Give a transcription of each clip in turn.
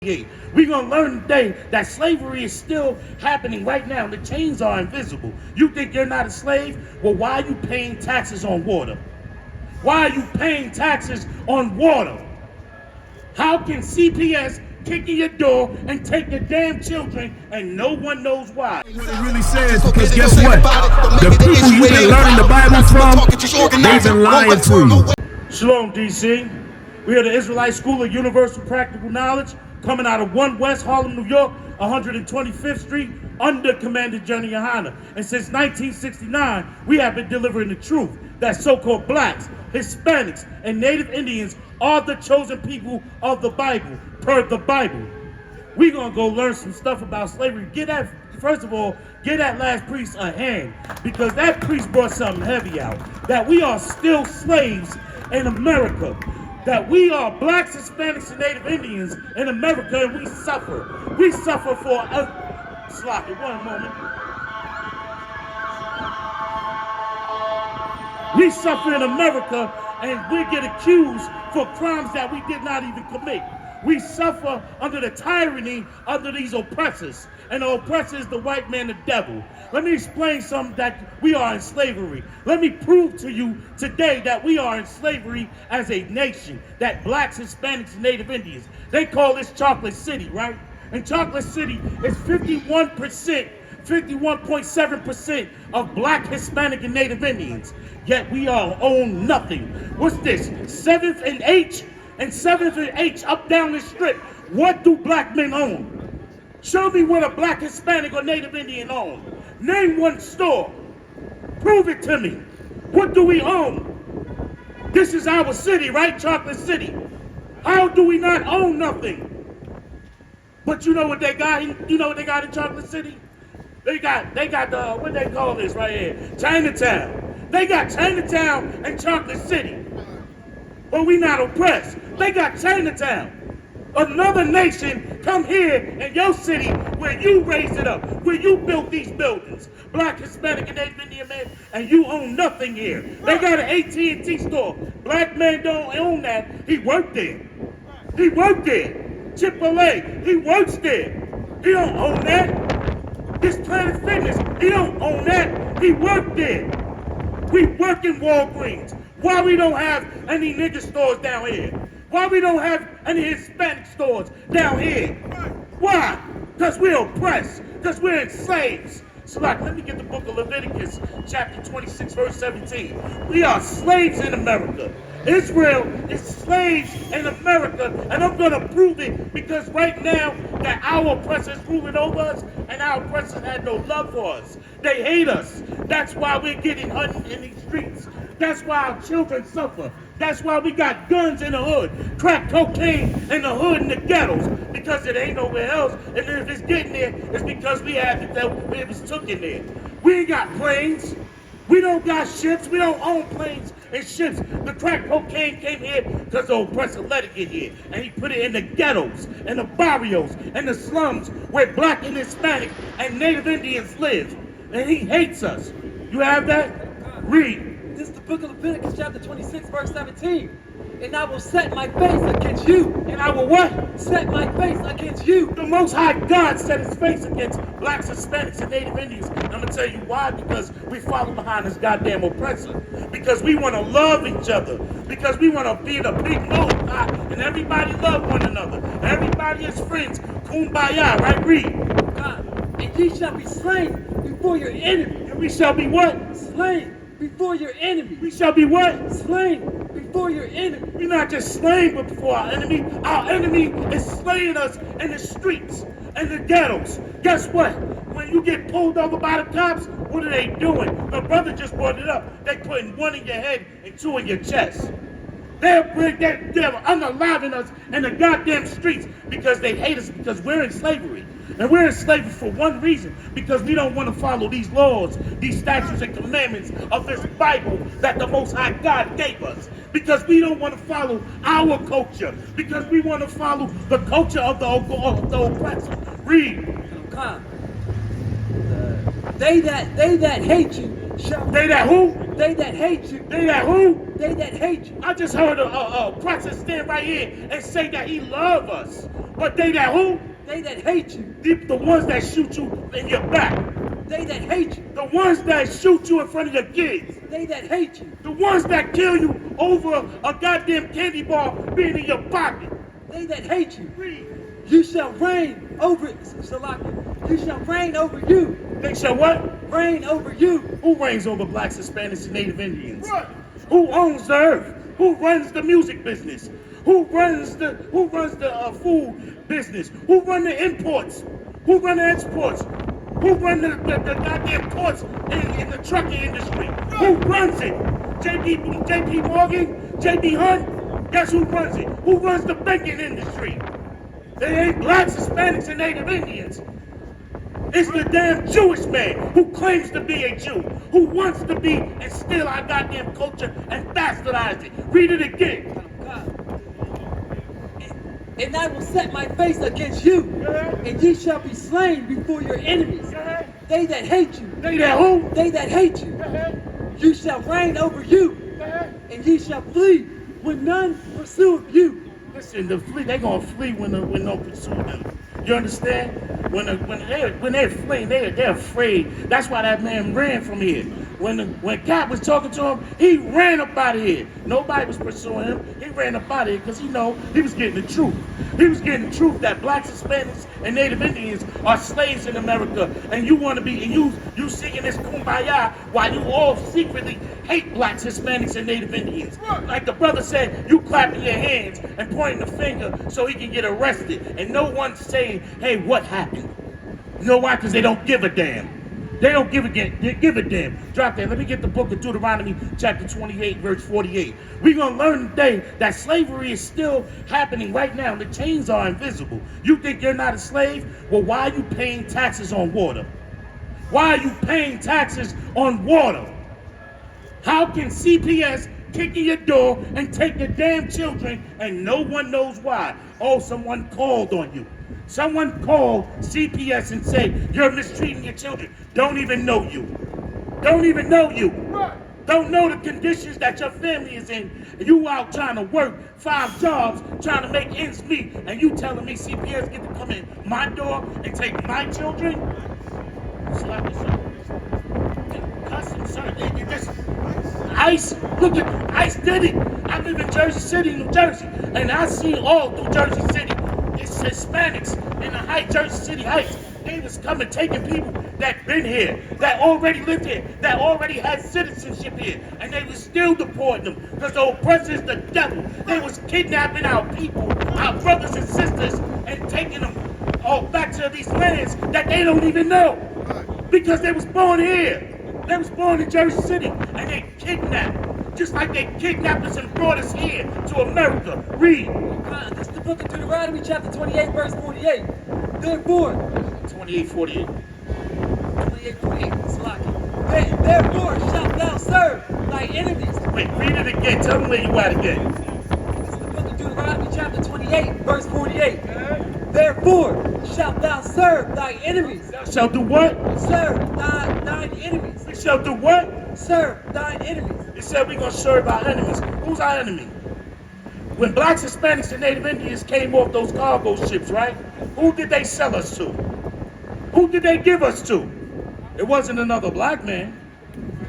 We're going to learn today that slavery is still happening right now. The chains are invisible. You think you're not a slave? Well, why are you paying taxes on water? Why are you paying taxes on water? How can CPS kick in your door and take your damn children and no one knows why? What it really says, because guess what? The people you've been learning the Bible from, they've been lying to you. Shalom, DC. We are the Israelite School of Universal Practical Knowledge, coming out of 1 West Harlem, New York, 125th Street, under Commander Johnny Yohana. And since 1969, we have been delivering the truth that so-called blacks, Hispanics, and Native Indians are the chosen people of the Bible, per the Bible. We're going to go learn some stuff about slavery. First of all, get that last priest a hand, because that priest brought something heavy out, that we are still slaves in America. That we are blacks, Hispanics, and Native Indians in America, and we suffer. We suffer for sloppy. One moment. We suffer in America, and we get accused for crimes that we did not even commit. We suffer under the tyranny under these oppressors, and the oppressor is the white man, the devil. Let me explain something, that we are in slavery. Let me prove to you today that we are in slavery as a nation, that blacks, Hispanics, and Native Indians. They call this Chocolate City, right? And Chocolate City is 51.7% of black, Hispanic, and Native Indians. Yet we all own nothing. What's this? 7th and H? And 7th and H up down the strip. What do black men own? Show me what a black, Hispanic, or Native Indian own. Name one store. Prove it to me. What do we own? This is our city, right? Chocolate City. How do we not own nothing? But you know what they got? You know what they got in Chocolate City? They got the, what they call this right here? Chinatown. They got Chinatown and Chocolate City. But we not oppressed. They got Chinatown. Another nation come here in your city where you raised it up, where you built these buildings. Black, Hispanic, and Native Indian men, and you own nothing here. They got an AT&T store. Black man don't own that. He worked there. He worked there. Chick-fil-A, he works there. He don't own that. This Planet Fitness, he don't own that. He worked there. We work in Walgreens. Why we don't have any nigger stores down here? Why we don't have any Hispanic stores down here? Why? Because we're oppressed. Because we're enslaved. So like, let me get the book of Leviticus, chapter 26, verse 17. We are slaves in America. Israel is slaves in America, and I'm going to prove it, because right now that our oppressor is ruling over us, and our oppressor had no love for us. They hate us. That's why we're getting hunted in these streets. That's why our children suffer. That's why we got guns in the hood, crack cocaine in the hood and the ghettos, because it ain't nowhere else. And if it's getting there, it's because we had it, it was took in there. We ain't got planes. We don't got ships. We don't own planes and ships. The crack cocaine came here because the oppressor let it get here. And he put it in the ghettos, and the barrios, and the slums where black and Hispanic and Native Indians live. And he hates us. You have that? Read. This is the book of Leviticus, chapter 26, verse 17. And I will set my face against you. And I will what? Set my face against you. The Most High God set his face against blacks, Hispanics, and Native Indians. I'm going to tell you why. Because we follow behind this goddamn oppressor. Because we want to love each other. Because we want to be in a big mood. And everybody love one another. Everybody is friends. Kumbaya, right? Read. God. And ye shall be slain before your enemy. And we shall be what? Slain before your enemy. We shall be what? Slain before your enemy. We're not just slain but before our enemy. Our enemy is slaying us in the streets and the ghettos. Guess what? When you get pulled over by the cops, what are they doing? The brother just brought it up. They putting one in your head and two in your chest. They're unaliving us in the goddamn streets because they hate us, because we're in slavery. And we're in slavery for one reason, because we don't want to follow these laws, these statutes and commandments of this Bible that the Most High God gave us. Because we don't want to follow our culture, because we want to follow the culture of the oppressor. Read. Come. They that hate you shall... They that who? They that hate you. They that who? They that hate you. I just heard a prophet stand right here and say that he loves us. But they that who? They that hate you. The ones that shoot you in your back. They that hate you. The ones that shoot you in front of your kids. They that hate you. The ones that kill you over a goddamn candy bar being in your pocket. They that hate you. Read. You shall reign over Salaki. You shall reign over you. They shall what? Reign over you. Who reigns over blacks, Hispanics, and Native Indians? Right. Who owns the earth? Who runs the music business? Who runs the food business? Who run the imports? Who run the exports? Who run the goddamn ports in the trucking industry? Who runs it? JP Morgan? JP Hunt? Guess who runs it? Who runs the banking industry? They ain't blacks, Hispanics, and Native Indians. It's the damn Jewish man who claims to be a Jew, who wants to be and steal our goddamn culture and bastardize it. Read it again. And I will set my face against you, and ye shall be slain before your enemies. They that hate you. They that who? They that hate you. You shall reign over you, and ye shall flee when none pursueth you. Listen, they gonna flee when no pursue them. You understand? When they're fleeing, they're afraid. That's why that man ran from here. When God was talking to him, he ran up out of here. Nobody was pursuing him. He ran up out of here because he was getting the truth. He was getting the truth that blacks, Hispanics, and Native Indians are slaves in America, and you want to be, and you singing this kumbaya while you all secretly hate blacks, Hispanics, and Native Indians. Like the brother said, you clapping your hands and pointing the finger so he can get arrested, and no one's saying, hey, what happened? You know why? Because they don't give a damn. They don't give a damn. Drop that. Let me get the book of Deuteronomy, chapter 28, verse 48. We're going to learn today that slavery is still happening right now. The chains are invisible. You think you're not a slave? Well, why are you paying taxes on water? Why are you paying taxes on water? How can CPS kick in your door and take your damn children and no one knows why? Oh, someone called on you. Someone called CPS and said, you're mistreating your children. Don't even know you. Don't even know you. Don't know the conditions that your family is in. You out trying to work 5 jobs, trying to make ends meet, and you telling me CPS get to come in my door and take my children? Slap this up. Customs, sir. They just ICE, look at ICE did it. I live in Jersey City, New Jersey, and I see all through Jersey City. It's Hispanics in the Jersey City Heights. They was coming, taking people that been here, that already lived here, that already had citizenship here, and they was still deporting them because the oppressor is the devil. They was kidnapping our people, our brothers and sisters, and taking them all back to these lands that they don't even know because they was born here. They was born in Jersey City, and they kidnapped, just like they kidnapped us and brought us here to America. Read. This is the book of Deuteronomy, chapter 28, verse 48. Therefore, 28:48. 28:48, Salaki. Therefore shalt thou serve thy enemies. Wait, read it again. Tell me where you at again. This is the book of Deuteronomy, chapter 28, verse 48. Therefore shalt thou serve thy enemies. Thou shalt do what? Serve thine enemies. We shall do what? Serve thine enemies. It said we're going to serve our enemies. Who's our enemy? When blacks, Hispanics, and Native Indians came off those cargo ships, right? Who did they sell us to? Who did they give us to? It wasn't another black man.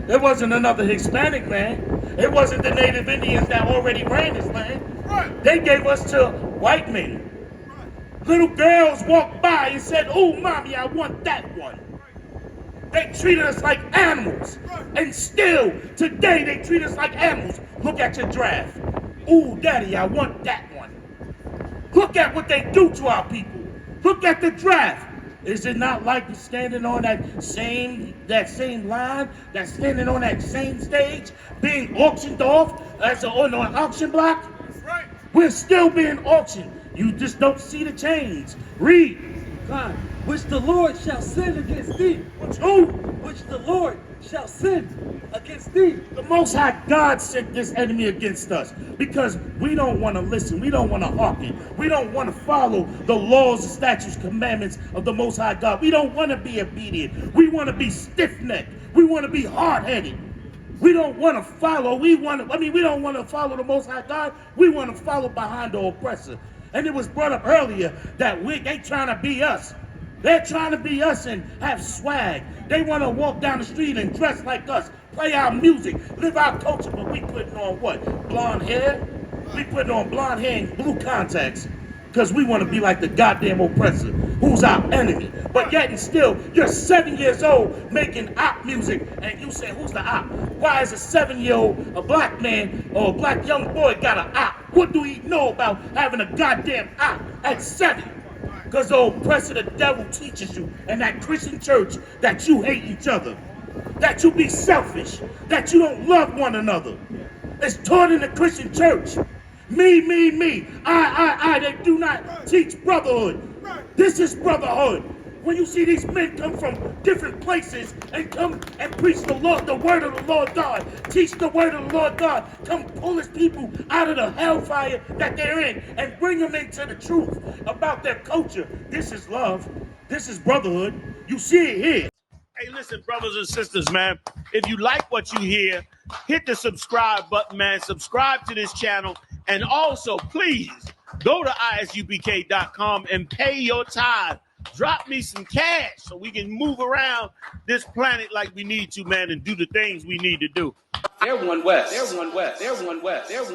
It wasn't another Hispanic man. It wasn't the Native Indians that already ran this land. Right. They gave us to white men. Little girls walked by and said, oh, mommy, I want that one. They treated us like animals. And still, today, they treat us like animals. Look at your draft. Ooh, daddy, I want that one. Look at what they do to our people. Look at the draft. Is it not like standing on that same line, that's standing on that same stage, being auctioned off on an auction block? Right. We're still being auctioned. You just don't see the change. Read. God, which the Lord shall sin against thee. Which who? Which the Lord shall sin against thee. The Most High God sent this enemy against us because we don't want to listen. We don't want to hearken. We don't want to follow the laws, the statutes, commandments of the Most High God. We don't want to be obedient. We want to be stiff-necked. We want to be hard-headed. We don't want to follow. We don't want to follow the Most High God. We want to follow behind the oppressor. And it was brought up earlier that they trying to be us. They're trying to be us and have swag. They want to walk down the street and dress like us, play our music, live our culture, but we putting on what? Blonde hair? We putting on blonde hair and blue contacts because we want to be like the goddamn oppressor, who's our enemy. But yet and still, you're 7 years old making op music, and you say, who's the op? Why is a 7-year-old, a black man or a black young boy got an op? What do he know about having a goddamn op at 7? Because the oppressor, the devil, teaches you in that Christian church that you hate each other, that you be selfish, that you don't love one another. It's taught in the Christian church. Me, I. They do not teach brotherhood. This is brotherhood. When you see these men come from different places and come and preach the Lord, the word of the Lord God, teach the word of the Lord God, come pull his people out of the hellfire that they're in and bring them into the truth about their culture. This is love. This is brotherhood. You see it here. Hey, listen, brothers and sisters, man. If you like what you hear, hit the subscribe button, man. Subscribe to this channel. And also, please, go to ISUPK.com and pay your tithe. Drop me some cash so we can move around this planet like we need to, man, and do the things we need to do. They're one West. They're one West. They're one West. They're one